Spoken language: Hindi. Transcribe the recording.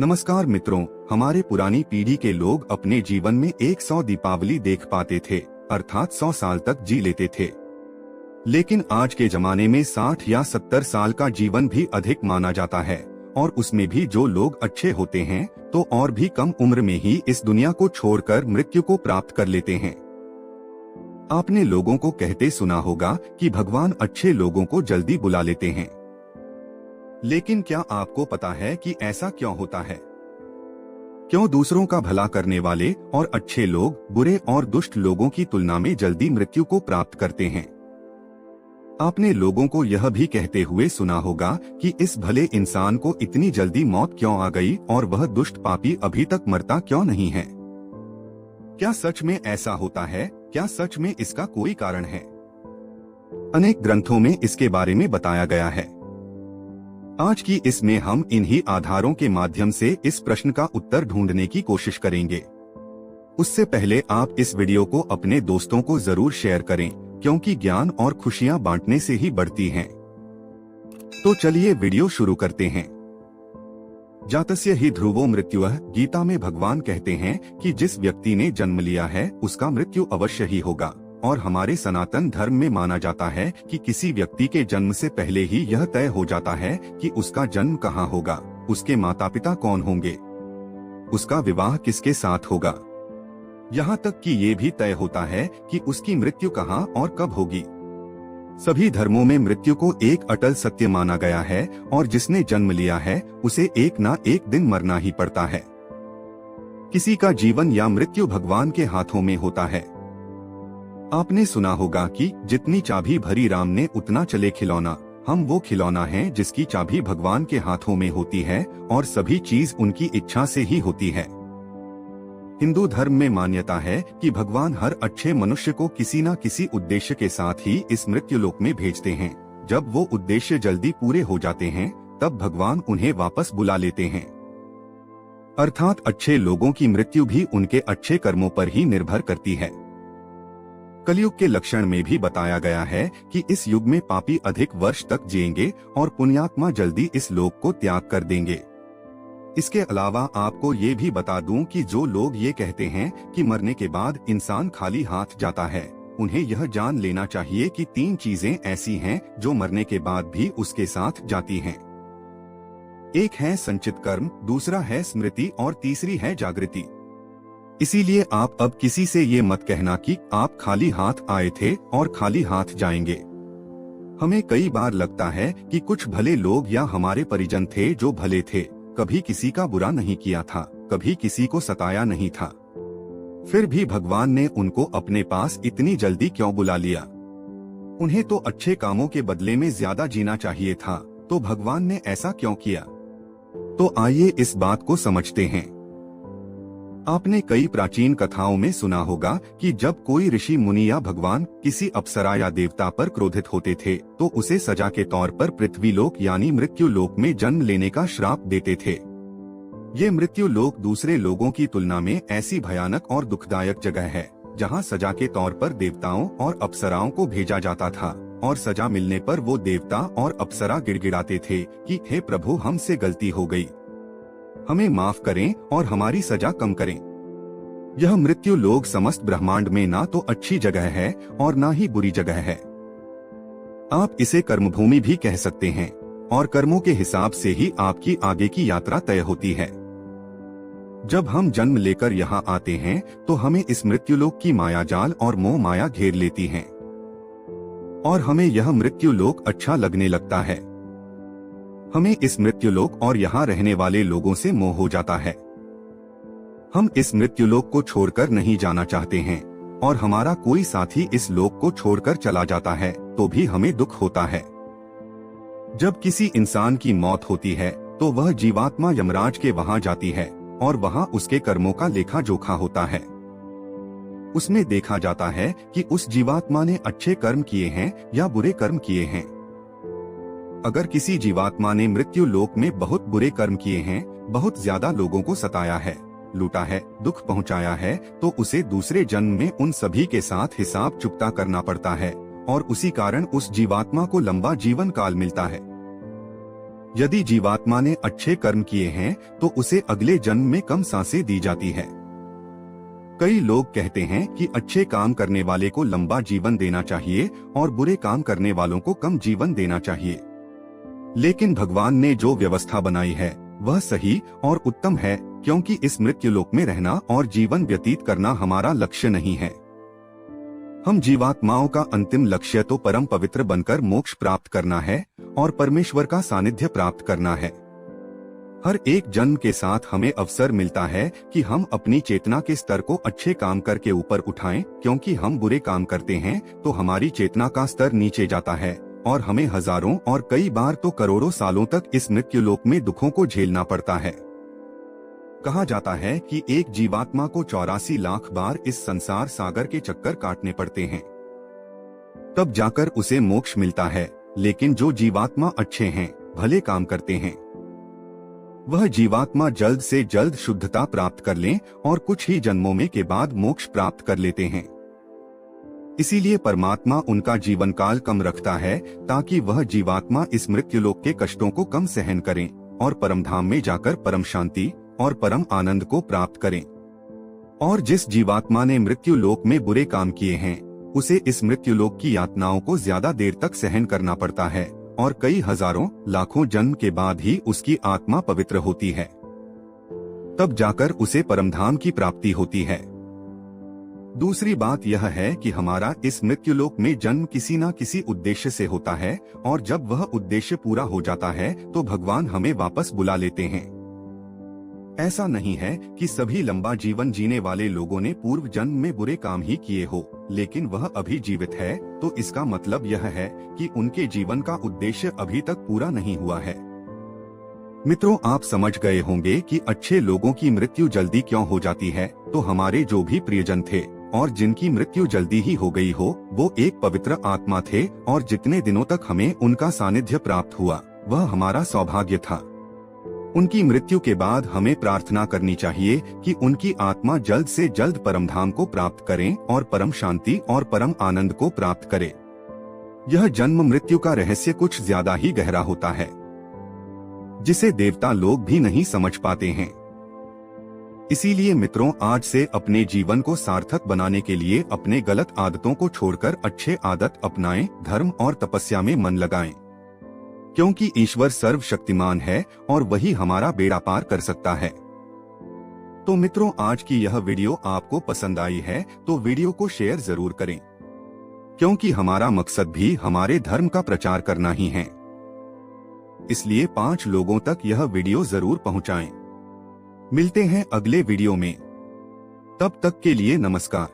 नमस्कार मित्रों, हमारे पुरानी पीढ़ी के लोग अपने जीवन में 100 दीपावली देख पाते थे, अर्थात 100 साल तक जी लेते थे। लेकिन आज के जमाने में 60 या 70 साल का जीवन भी अधिक माना जाता है, और उसमें भी जो लोग अच्छे होते हैं तो और भी कम उम्र में ही इस दुनिया को छोड़कर मृत्यु को प्राप्त कर लेते हैं। आपने लोगों को कहते सुना होगा कि भगवान अच्छे लोगों को जल्दी बुला लेते हैं। लेकिन क्या आपको पता है कि ऐसा क्यों होता है? क्यों दूसरों का भला करने वाले और अच्छे लोग बुरे और दुष्ट लोगों की तुलना में जल्दी मृत्यु को प्राप्त करते हैं? आपने लोगों को यह भी कहते हुए सुना होगा कि इस भले इंसान को इतनी जल्दी मौत क्यों आ गई और वह दुष्ट पापी अभी तक मरता क्यों नहीं है। क्या सच में ऐसा होता है? क्या सच में इसका कोई कारण है? अनेक ग्रंथों में इसके बारे में बताया गया है। आज की इसमें हम इन्हीं आधारों के माध्यम से इस प्रश्न का उत्तर ढूंढने की कोशिश करेंगे। उससे पहले आप इस वीडियो को अपने दोस्तों को जरूर शेयर करें, क्योंकि ज्ञान और खुशियां बांटने से ही बढ़ती हैं। तो चलिए वीडियो शुरू करते हैं। जातस्य ही ध्रुवो मृत्युः, गीता में भगवान कहते हैं कि जिस व्यक्ति ने जन्म लिया है उसका मृत्यु अवश्य ही होगा। और हमारे सनातन धर्म में माना जाता है कि किसी व्यक्ति के जन्म से पहले ही यह तय हो जाता है कि उसका जन्म कहाँ होगा, उसके माता पिता कौन होंगे, उसका विवाह किसके साथ होगा। यहाँ तक कि ये भी तय होता है कि उसकी मृत्यु कहाँ और कब होगी। सभी धर्मों में मृत्यु को एक अटल सत्य माना गया है, और जिसने जन्म लिया है उसे एक ना एक दिन मरना ही पड़ता है। किसी का जीवन या मृत्यु भगवान के हाथों में होता है। आपने सुना होगा कि जितनी चाबी भरी राम ने उतना चले खिलौना। हम वो खिलौना हैं जिसकी चाबी भगवान के हाथों में होती है, और सभी चीज उनकी इच्छा से ही होती है। हिंदू धर्म में मान्यता है कि भगवान हर अच्छे मनुष्य को किसी न किसी उद्देश्य के साथ ही इस मृत्युलोक में भेजते हैं। जब वो उद्देश्य जल्दी पूरे हो जाते हैं तब भगवान उन्हें वापस बुला लेते हैं। अर्थात अच्छे लोगों की मृत्यु भी उनके अच्छे कर्मों पर ही निर्भर करती है। कलयुग के लक्षण में भी बताया गया है कि इस युग में पापी अधिक वर्ष तक जिएंगे और पुण्यात्मा जल्दी इस लोक को त्याग कर देंगे। इसके अलावा आपको ये भी बता दूं कि जो लोग ये कहते हैं कि मरने के बाद इंसान खाली हाथ जाता है, उन्हें यह जान लेना चाहिए कि 3 चीजें ऐसी हैं जो मरने के बाद भी उसके साथ जाती हैं। एक है संचित कर्म, दूसरा है स्मृति और तीसरी है जागृति। इसीलिए आप अब किसी से ये मत कहना कि आप खाली हाथ आए थे और खाली हाथ जाएंगे। हमें कई बार लगता है कि कुछ भले लोग या हमारे परिजन थे जो भले थे, कभी किसी का बुरा नहीं किया था, कभी किसी को सताया नहीं था। फिर भी भगवान ने उनको अपने पास इतनी जल्दी क्यों बुला लिया? उन्हें तो अच्छे कामों के बदले में ज्यादा जीना चाहिए था, तो भगवान ने ऐसा क्यों किया? तो आइए इस बात को समझते हैं। आपने कई प्राचीन कथाओं में सुना होगा कि जब कोई ऋषि मुनि या भगवान किसी अप्सरा या देवता पर क्रोधित होते थे तो उसे सजा के तौर पर पृथ्वीलोक यानी मृत्यु लोक में जन्म लेने का श्राप देते थे। ये मृत्यु लोक दूसरे लोगों की तुलना में ऐसी भयानक और दुखदायक जगह है जहाँ सजा के तौर पर देवताओं और अप्सराओं को भेजा जाता था, और सजा मिलने पर वो देवता और अप्सरा गिड़गिड़ाते थे कि हे प्रभु, हमसे गलती हो गई, हमें माफ करें और हमारी सजा कम करें। यह मृत्यु लोक समस्त ब्रह्मांड में ना तो अच्छी जगह है और ना ही बुरी जगह है। आप इसे कर्मभूमि भी कह सकते हैं, और कर्मों के हिसाब से ही आपकी आगे की यात्रा तय होती है। जब हम जन्म लेकर यहाँ आते हैं तो हमें इस मृत्युलोक की माया जाल और मोह माया घेर लेती है, और हमें यह मृत्युलोक अच्छा लगने लगता है। हमें इस मृत्युलोक और यहाँ रहने वाले लोगों से मोह हो जाता है। हम इस मृत्युलोक को छोड़कर नहीं जाना चाहते हैं, और हमारा कोई साथी इस लोक को छोड़कर चला जाता है तो भी हमें दुख होता है। जब किसी इंसान की मौत होती है तो वह जीवात्मा यमराज के वहां जाती है, और वहां उसके कर्मों का लेखा जोखा होता है। उसमें देखा जाता है कि उस जीवात्मा ने अच्छे कर्म किए हैं या बुरे कर्म किए हैं। अगर किसी जीवात्मा ने मृत्यु लोक में बहुत बुरे कर्म किए हैं, बहुत ज्यादा लोगों को सताया है, लूटा है, दुख पहुंचाया है, तो उसे दूसरे जन्म में उन सभी के साथ हिसाब चुकता करना पड़ता है, और उसी कारण उस जीवात्मा को लंबा जीवन काल मिलता है। यदि जीवात्मा ने अच्छे कर्म किए हैं तो उसे अगले जन्म में कम सांसें दी जाती है। कई लोग कहते हैं कि अच्छे काम करने वाले को लंबा जीवन देना चाहिए और बुरे काम करने वालों को कम जीवन देना चाहिए। लेकिन भगवान ने जो व्यवस्था बनाई है वह सही और उत्तम है, क्योंकि इस मृत्युलोक में रहना और जीवन व्यतीत करना हमारा लक्ष्य नहीं है। हम जीवात्माओं का अंतिम लक्ष्य तो परम पवित्र बनकर मोक्ष प्राप्त करना है और परमेश्वर का सानिध्य प्राप्त करना है। हर एक जन्म के साथ हमें अवसर मिलता है कि हम अपनी चेतना के स्तर को अच्छे काम करके ऊपर उठाएं, क्योंकि हम बुरे काम करते हैं तो हमारी चेतना का स्तर नीचे जाता है और हमें हजारों और कई बार तो करोड़ों सालों तक इस मृत्युलोक में दुखों को झेलना पड़ता है। कहा जाता है कि एक जीवात्मा को 84 लाख बार इस संसार सागर के चक्कर काटने पड़ते हैं, तब जाकर उसे मोक्ष मिलता है। लेकिन जो जीवात्मा अच्छे हैं, भले काम करते हैं, वह जीवात्मा जल्द से जल्द शुद्धता प्राप्त कर लें और कुछ ही जन्मों में के बाद मोक्ष प्राप्त कर लेते हैं। इसीलिए परमात्मा उनका जीवन काल कम रखता है, ताकि वह जीवात्मा इस मृत्युलोक के कष्टों को कम सहन करें और परमधाम में जाकर परम शांति और परम आनंद को प्राप्त करें। और जिस जीवात्मा ने मृत्यु लोक में बुरे काम किए हैं, उसे इस मृत्युलोक की यातनाओं को ज्यादा देर तक सहन करना पड़ता है और कई हजारों लाखों जन्म के बाद ही उसकी आत्मा पवित्र होती है। तब जाकर उसे परमधाम की प्राप्ति होती है। दूसरी बात यह है कि हमारा इस मृत्युलोक में जन्म किसी न किसी उद्देश्य से होता है, और जब वह उद्देश्य पूरा हो जाता है तो भगवान हमें वापस बुला लेते हैं। ऐसा नहीं है कि सभी लंबा जीवन जीने वाले लोगों ने पूर्व जन्म में बुरे काम ही किए हो, लेकिन वह अभी जीवित है तो इसका मतलब यह है कि उनके जीवन का उद्देश्य अभी तक पूरा नहीं हुआ है। मित्रों, आप समझ गए होंगे कि अच्छे लोगों की मृत्यु जल्दी क्यों हो जाती है। तो हमारे जो भी प्रियजन थे और जिनकी मृत्यु जल्दी ही हो गई हो, वो एक पवित्र आत्मा थे और जितने दिनों तक हमें उनका सानिध्य प्राप्त हुआ वह हमारा सौभाग्य था। उनकी मृत्यु के बाद हमें प्रार्थना करनी चाहिए कि उनकी आत्मा जल्द से जल्द परमधाम को प्राप्त करें और परम शांति और परम आनंद को प्राप्त करे। यह जन्म मृत्यु का रहस्य कुछ ज्यादा ही गहरा होता है, जिसे देवता लोग भी नहीं समझ पाते हैं। इसीलिए मित्रों, आज से अपने जीवन को सार्थक बनाने के लिए अपने गलत आदतों को छोड़कर अच्छे आदत अपनाएं, धर्म और तपस्या में मन लगाएं, क्योंकि ईश्वर सर्वशक्तिमान है और वही हमारा बेड़ा पार कर सकता है। तो मित्रों, आज की यह वीडियो आपको पसंद आई है तो वीडियो को शेयर जरूर करें, क्योंकि हमारा मकसद भी हमारे धर्म का प्रचार करना ही है। इसलिए 5 लोगों तक यह वीडियो जरूर पहुंचाएं। मिलते हैं अगले वीडियो में, तब तक के लिए नमस्कार।